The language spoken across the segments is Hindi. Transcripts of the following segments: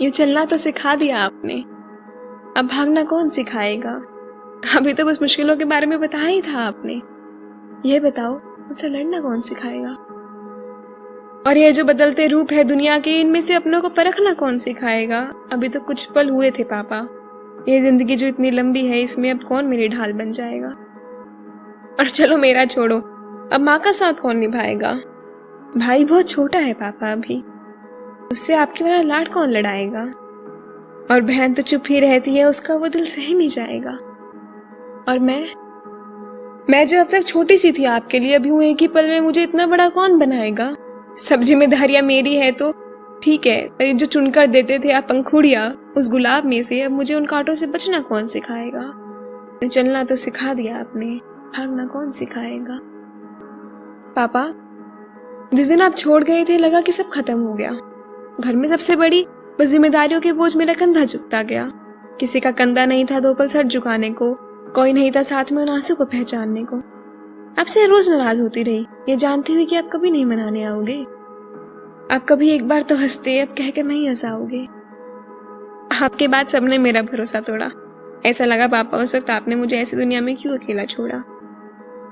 यूं चलना तो सिखा दिया आपने, अब भागना कौन सिखाएगा। अभी तो बस मुश्किलों के बारे में बताया ही था आपने, ये बताओ मुझसे लड़ना कौन सिखाएगा। और ये जो बदलते रूप है दुनिया के, इनमें से अपनों को परखना कौन सिखाएगा। अभी तो कुछ पल हुए थे पापा, ये जिंदगी जो इतनी लंबी है इसमें अब कौन मेरी ढाल बन जाएगा। और चलो मेरा छोड़ो, अब माँ का साथ कौन निभाएगा। भाई बहुत छोटा है पापा अभी, उससे आपके वाला लाड कौन लड़ाएगा। और बहन तो चुप ही रहती है, उसका वो दिल सहम ही जाएगा। और मैं जो अब तक छोटी सी थी आपके लिए, अभी एक ही पल में मुझे इतना बड़ा कौन बनाएगा। सब जिम्मेदारियां मेरी है तो ठीक है, पर जो चुनकर देते थे आप पंखुड़ियां उस गुलाब में से, अब मुझे उन कांटों से बचना कौन सिखाएगा। चलना तो सिखा दिया आपने, भागना कौन सिखाएगा। पापा जिस दिन आप छोड़ गए थे लगा कि सब खत्म हो गया। घर में सबसे बड़ी बस जिम्मेदारियों के बोझ मेरा कंधा झुकता गया। किसी का कंधा नहीं था दो पल सर झुकाने को, कोई नहीं था साथ में उन आंसू को पहचानने को। आपसे रोज नाराज होती रही, ये जानती हुई कि आप कभी नहीं मनाने आओगे। आप कभी एक बार तो हंसते, अब कहकर नहीं हंसाओगे। आपके बाद सबने मेरा भरोसा तोड़ा। ऐसा लगा पापा उस वक्त आपने मुझे ऐसी दुनिया में क्यों अकेला छोड़ा।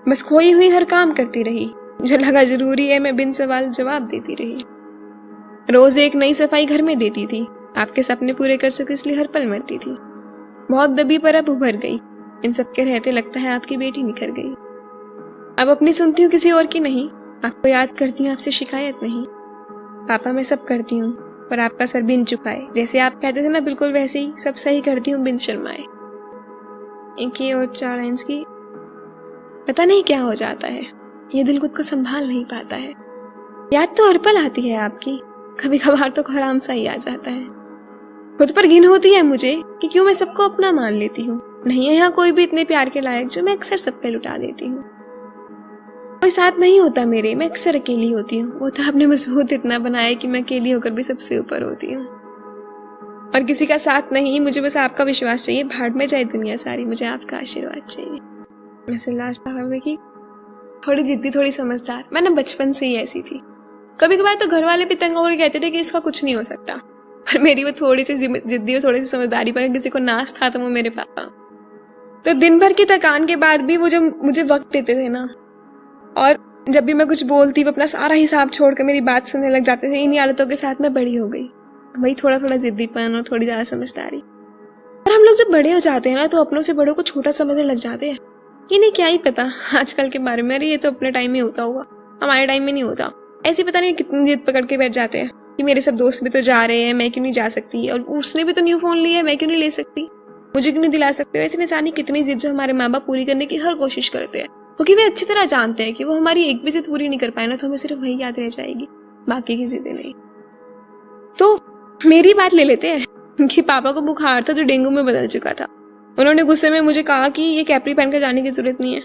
बस खोई हुई हर काम करती रही, जो लगा जरूरी है मैं बिन सवाल जवाब देती रही। रोज एक नई सफाई घर में देती थी, आपके सपने पूरे कर सकूं इसलिए हर पल मरती थी। बहुत दबी पर अब उभर गई, इन सबके रहते लगता है आपकी बेटी निखर गई। अब अपनी सुनती हूँ किसी और की नहीं, आपको याद करती हूँ आपसे शिकायत नहीं। पापा मैं सब करती हूँ पर आपका सर बिन झुकाए, जैसे आप कहते थे ना बिल्कुल वैसे ही सब सही करती हूँ बिन शर्माए। एक ही और 4 लाइन्स की पता नहीं क्या हो जाता है, ये दिल खुद को संभाल नहीं पाता है। याद तो हर पल आती है आपकी, कभी कभार तो हराम सा ही आ जाता है। खुद पर घिन होती है मुझे कि क्यों मैं सबको अपना मान लेती हूँ। नहीं है यहाँ कोई भी इतने प्यार के लायक जो मैं अक्सर सब पे लुटा देती हूँ। कोई साथ नहीं होता मेरे, मैं अक्सर अकेली होती हूँ। वो तो आपने मजबूत इतना बनाया कि मैं अकेली होकर भी सबसे ऊपर होती हूँ। और किसी का साथ नहीं, मुझे बस आपका विश्वास चाहिए। भाड़ में जाए दुनिया सारी, मुझे आपका आशीर्वाद चाहिए। वैसे लास्ट पापा की थोड़ी जिद्दी थोड़ी समझदार, मैं ना बचपन से ही ऐसी थी। कभी कभार तो घर वाले भी तंग होकर कहते थे कि इसका कुछ नहीं हो सकता, पर मेरी वो थोड़ी सी जिद्दी और थोड़ी सी समझदारी पर किसी को नाश था तो वो मेरे पापा। तो दिन भर की थकान के बाद भी वो जो मुझे वक्त देते थे ना, और जब भी मैं कुछ बोलती वो अपना सारा हिसाब छोड़कर मेरी बात सुनने लग जाते थे। इन्हीं आदतों के साथ मैं बड़ी हो गई, वही थोड़ा थोड़ा जिद्दीपन और थोड़ी ज्यादा समझदारी। और हम लोग जब बड़े हो जाते हैं ना तो अपनों से बड़ों को छोटा समझने लग जाते हैं। इन्हें क्या ही पता आजकल के बारे में, अरे ये तो अपने टाइम में होता होगा, हमारे टाइम में नहीं होता। ऐसे पता नहीं कितनी जिद पकड़ के बैठ जाते हैं कि मेरे सब दोस्त भी तो जा रहे हैं, मैं क्यों नहीं जा सकती, और उसने भी तो न्यू फोन लिया है, मैं क्यों नहीं ले सकती, मुझे क्यों नहीं दिला सकते। ऐसे में जानी कितनी जिद जो हमारे माँ बाप पूरी करने की हर कोशिश करते हैं, क्योंकि वे अच्छी तरह जानते हैं कि वो हमारी एक भी जिद पूरी नहीं कर पाए ना तो हमें सिर्फ वही याद रह जाएगी, बाकी की जिदें नहीं। तो मेरी बात ले लेते हैं कि पापा को बुखार था जो डेंगू में बदल चुका था। उन्होंने गुस्से में मुझे कहा कि ये कैप्री पहन कर जाने की जरूरत नहीं है,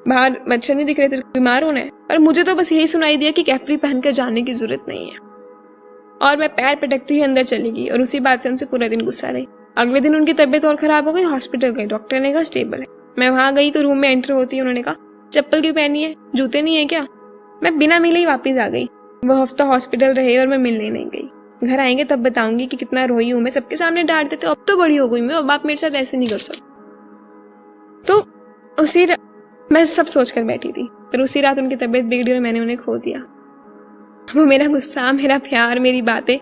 बाहर मच्छर नहीं दिख रहे थे, बीमार होना है। और मुझे तो बस यही सुनाई दिया कि कैप्री पहनकर जाने की जरूरत नहीं है, और मैं पैर पटकती हुई अंदर चली गई। और उसी बात से उनसे पूरा दिन गुस्सा रही। अगले दिन उनकी तबीयत और खराब हो गई, हॉस्पिटल गई, डॉक्टर ने कहा स्टेबल है। मैं वहां गई तो रूम में एंटर होती है उन्होंने कहा चप्पल क्यों पहनी है, जूते नहीं है क्या। मैं बिना मिले ही वापिस आ गई। वो हफ्ता हॉस्पिटल रहे और मैं मिलने नहीं गई। घर आएंगे तब बताऊंगी कि कितना रोई हूँ मैं, सबके सामने डांट देते। अब तो बड़ी हो गई मैं, अब आप मेरे साथ ऐसे नहीं कर सकते। तो उसी मैं सब सोच कर बैठी थी, पर उसी रात उनकी तबीयत बिगड़ी और मैंने उन्हें खो दिया। वो मेरा गुस्सा, मेरा प्यार, मेरी बातें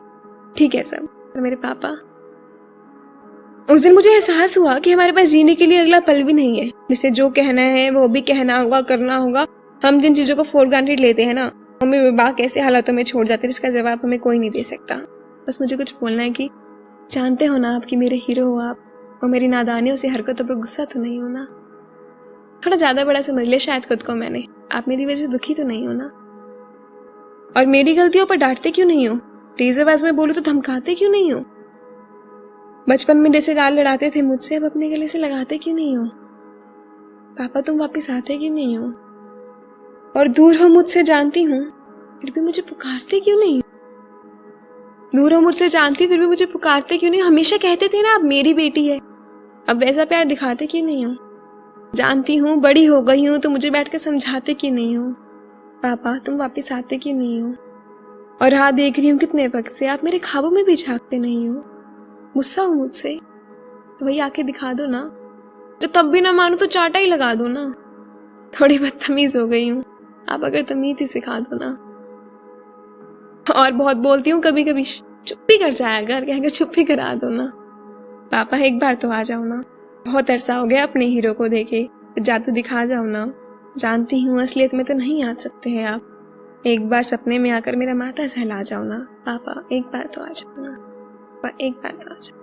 ठीक है सब, पर मेरे पापा। उस दिन मुझे एहसास हुआ कि हमारे पास जीने के लिए अगला पल भी नहीं है, जिसे जो कहना है वो भी कहना होगा, करना होगा। हम जिन चीजों को फॉर ग्रांटेड लेते हैं ना, हमें विवाह कैसे हालातों में छोड़ जाते हैं, जिसका जवाब हमें कोई नहीं दे सकता। बस मुझे कुछ बोलना है कि जानते हो ना आप कि मेरे हीरो हो आप, और मेरी नादानियों से हरकतों पर गुस्सा तो नहीं हो ना। थोड़ा ज्यादा बड़ा समझ लिया शायद खुद को मैंने, आप मेरी वजह से दुखी तो नहीं हो ना। और मेरी गलतियों पर डांटते क्यों नहीं हो, तेज आवाज में बोलो तो धमकाते क्यों नहीं हो। बचपन में जैसे गाल लड़ाते थे मुझसे, अब अपने गले से लगाते क्यों नहीं हो। पापा तुम वापिस आते क्यों नहीं हो, और दूर हो मुझसे जानती हूँ फिर भी मुझे पुकारते क्यों नहीं हो। दूर हो मुझसे जानती फिर भी मुझे पुकारते क्यों नहीं हो। हमेशा कहते थे ना आप मेरी बेटी है, अब वैसा प्यार दिखाते क्यों नहीं हो। जानती हूँ बड़ी हो गई हूँ तो मुझे बैठ कर समझाते क्यों नहीं हो। पापा तुम वापिस आते क्यों नहीं हो। और हाँ, देख रही हूँ कितने वक्त से आप मेरे ख्वाबों में भी झांकते नहीं हो। गुस्सा हो मुझसे? तो वही आके दिखा दो ना। जो तब भी ना मानो तो चाटा ही लगा दो ना। थोड़ी बदतमीज हो गई हूँ, आप अगर तमीज ही सिखा दो ना। और बहुत बोलती हूँ कभी कभी, चुप भी कर जाया कर चुप भी करा दो ना। पापा एक बार तो आ जाओ ना, बहुत अरसा हो गया अपने हीरो को देखे, जादू दिखा जाओ ना। जानती हूँ असलियत में तो नहीं आ सकते हैं आप, एक बार सपने में आकर मेरा माथा सहला जाओ ना। पापा एक बार तो आ जाओ ना, पापा एक बार तो आ जाओ।